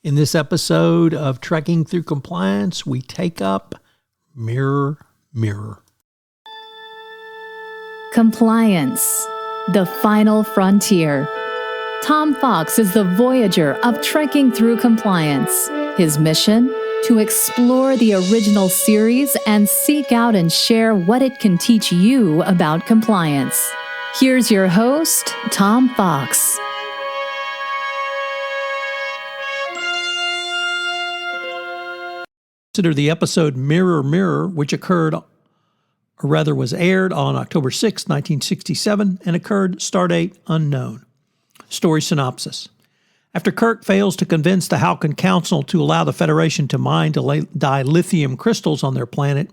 In this episode of Trekking Through Compliance, we take up Mirror, Mirror. Compliance, the final frontier. Tom Fox is the voyager of Trekking Through Compliance. His mission? To explore the original series and seek out and share what it can teach you about compliance. Here's your host, Tom Fox. Consider the episode Mirror, Mirror, which was aired on October 6, 1967, and occurred stardate unknown. Story synopsis. After Kirk fails to convince the Halcyon Council to allow the Federation to mine dilithium crystals on their planet,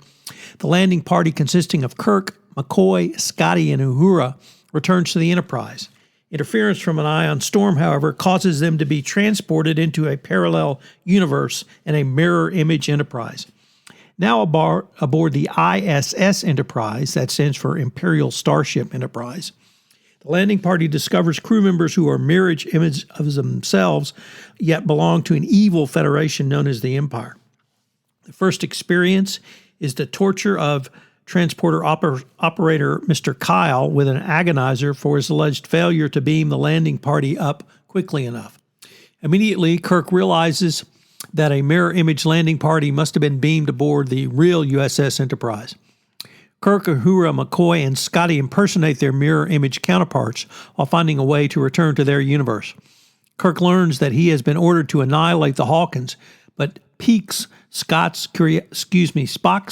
the landing party consisting of Kirk, McCoy, Scotty, and Uhura returns to the Enterprise. Interference from an ion storm, however, causes them to be transported into a parallel universe in a mirror image Enterprise. Now aboard the ISS Enterprise, that stands for Imperial Starship Enterprise, the landing party discovers crew members who are mirror images of themselves, yet belong to an evil federation known as the Empire. The first experience is the torture of transporter operator Mr. Kyle with an agonizer for his alleged failure to beam the landing party up quickly enough. Immediately, Kirk realizes that a mirror image landing party must have been beamed aboard the real USS Enterprise. Kirk, Uhura, McCoy, and Scotty impersonate their mirror image counterparts while finding a way to return to their universe. Kirk learns that he has been ordered to annihilate the Hawkins, but piques Spock's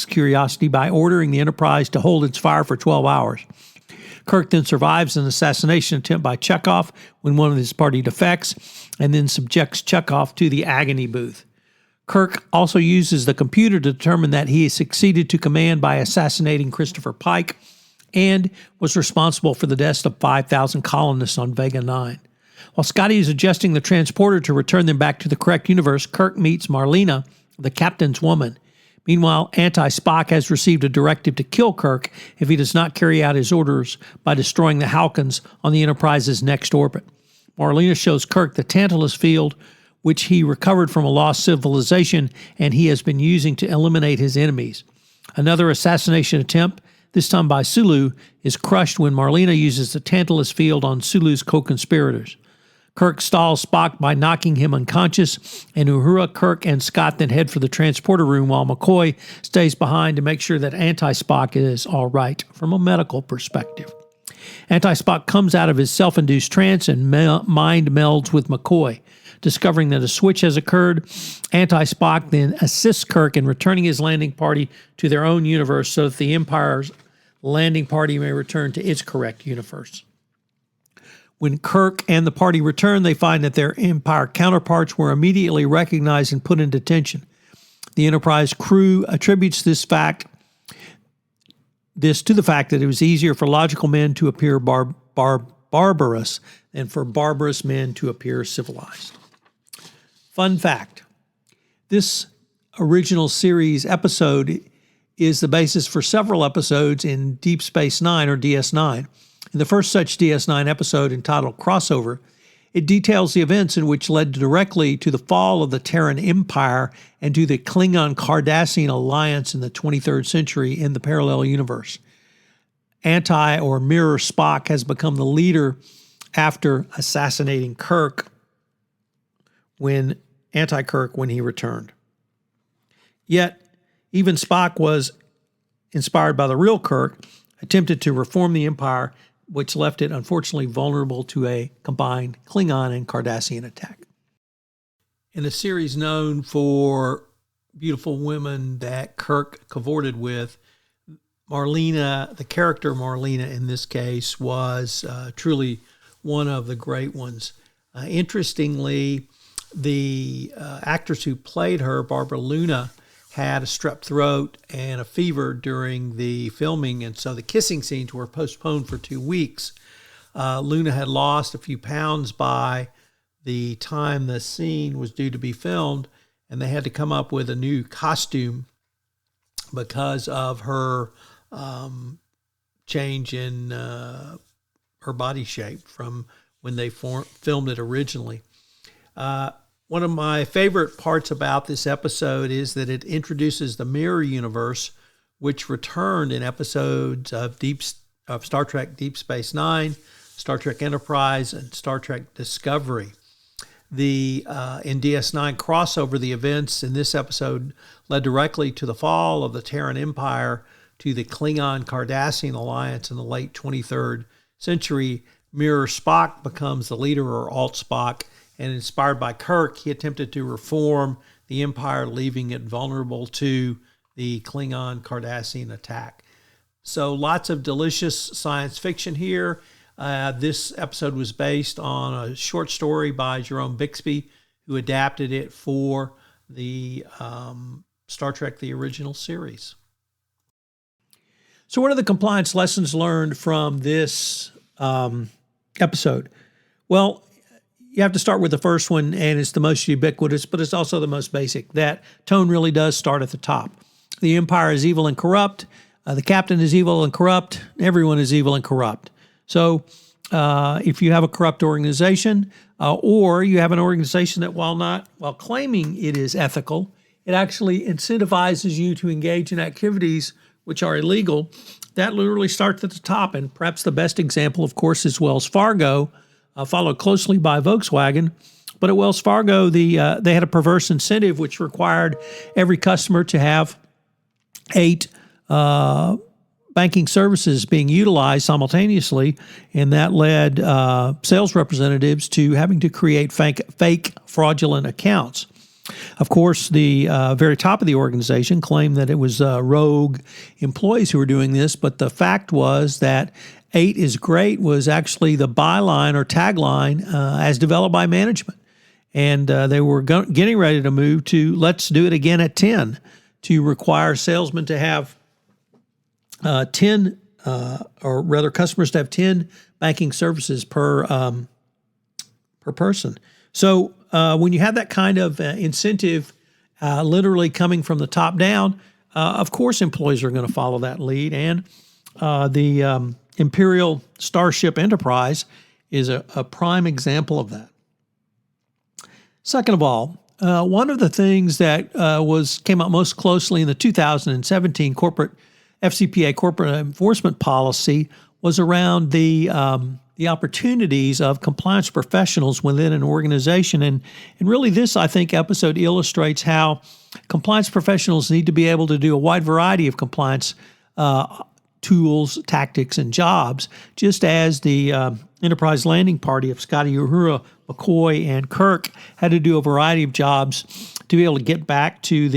curiosity by ordering the Enterprise to hold its fire for 12 hours. Kirk then survives an assassination attempt by Chekhov when one of his party defects, and then subjects Chekhov to the agony booth. Kirk also uses the computer to determine that he has succeeded to command by assassinating Christopher Pike and was responsible for the deaths of 5,000 colonists on Vega 9. While Scotty is adjusting the transporter to return them back to the correct universe, Kirk meets Marlena, the captain's woman. Meanwhile, anti-Spock has received a directive to kill Kirk if he does not carry out his orders by destroying the Halcyons on the Enterprise's next orbit. Marlena shows Kirk the Tantalus field, which he recovered from a lost civilization and he has been using to eliminate his enemies. Another assassination attempt, this time by Sulu, is crushed when Marlena uses the Tantalus field on Sulu's co-conspirators. Kirk stalls Spock by knocking him unconscious, and Uhura, Kirk, and Scott then head for the transporter room while McCoy stays behind to make sure that anti-Spock is all right from a medical perspective. Anti-Spock comes out of his self-induced trance and mind melds with McCoy. Discovering that a switch has occurred, anti-Spock then assists Kirk in returning his landing party to their own universe so that the Empire's landing party may return to its correct universe. When Kirk and the party return, they find that their Empire counterparts were immediately recognized and put in detention. The Enterprise crew attributes this to the fact that it was easier for logical men to appear barbarous than for barbarous men to appear civilized. Fun fact, this original series episode is the basis for several episodes in Deep Space Nine or DS9. In the first such DS9 episode entitled Crossover, it details the events in which led directly to the fall of the Terran Empire and to the Klingon-Cardassian alliance in the 23rd century in the parallel universe. Anti- or Mirror Spock has become the leader after assassinating Kirk when he returned. Yet, even Spock was inspired by the real Kirk, attempted to reform the Empire, which left it unfortunately vulnerable to a combined Klingon and Cardassian attack. In a series known for beautiful women that Kirk cavorted with, Marlena, the character Marlena in this case, was truly one of the great ones. Interestingly, the actress who played her, Barbara Luna, had a strep throat and a fever during the filming, and so the kissing scenes were postponed for 2 weeks. Luna had lost a few pounds by the time the scene was due to be filmed, and they had to come up with a new costume because of her change in her body shape from when they filmed it originally. One of my favorite parts about this episode is that it introduces the mirror universe, which returned in episodes of Star Trek Deep Space Nine, Star Trek Enterprise, and Star Trek Discovery. In DS9 crossover, the events in this episode led directly to the fall of the Terran Empire to the Klingon-Cardassian alliance in the late 23rd century. Mirror Spock becomes the leader, or Alt Spock, and inspired by Kirk, he attempted to reform the Empire, leaving it vulnerable to the Klingon-Cardassian attack. So lots of delicious science fiction here. This episode was based on a short story by Jerome Bixby, who adapted it for the Star Trek, the original series. So what are the compliance lessons learned from this episode? Well, you have to start with the first one, and it's the most ubiquitous, but it's also the most basic. That tone really does start at the top. The Empire is evil and corrupt. The captain is evil and corrupt. Everyone is evil and corrupt. So if you have a corrupt organization, or you have an organization that while claiming it is ethical, it actually incentivizes you to engage in activities which are illegal, that literally starts at the top. And perhaps the best example, of course, is Wells Fargo, followed closely by Volkswagen. But at Wells Fargo, they had a perverse incentive which required every customer to have 8 banking services being utilized simultaneously, and that led sales representatives to having to create fake fraudulent accounts. Of course, the very top of the organization claimed that it was rogue employees who were doing this, but the fact was that 8 is great was actually the byline or tagline as developed by management. And they were getting ready to move to let's do it again at 10, to require salesmen to have 10, or rather customers to have 10 banking services per person. So when you have that kind of incentive literally coming from the top down, of course employees are going to follow that lead. And the Imperial Starship Enterprise is a prime example of that. Second of all, one of the things that came out most closely in the 2017 FCPA corporate enforcement policy was around the opportunities of compliance professionals within an organization. And really this, I think, episode illustrates how compliance professionals need to be able to do a wide variety of compliance tools, tactics, and jobs, just as the Enterprise landing party of Scotty, Uhura, McCoy, and Kirk had to do a variety of jobs to be able to get back to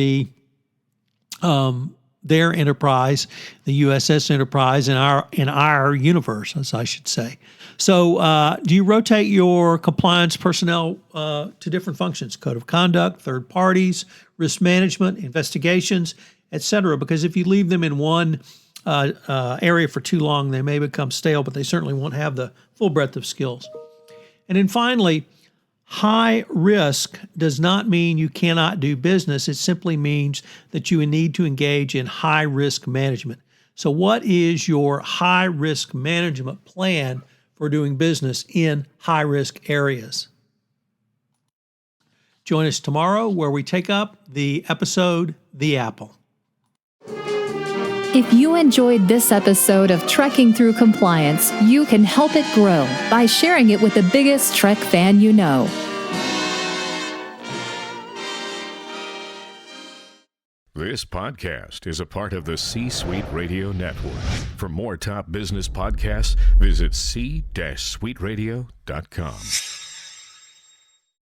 their Enterprise, the USS Enterprise, in our universe, as I should say. So do you rotate your compliance personnel to different functions? Code of conduct, third parties, risk management, investigations, etc. Because if you leave them in one area for too long, they may become stale, but they certainly won't have the full breadth of skills. And then finally, high risk does not mean you cannot do business. It simply means that you need to engage in high risk management. So what is your high risk management plan for doing business in high risk areas? Join us tomorrow where we take up the episode, The Apple. If you enjoyed this episode of Trekking Through Compliance, you can help it grow by sharing it with the biggest Trek fan you know. This podcast is a part of the C-Suite Radio Network. For more top business podcasts, visit c-suiteradio.com.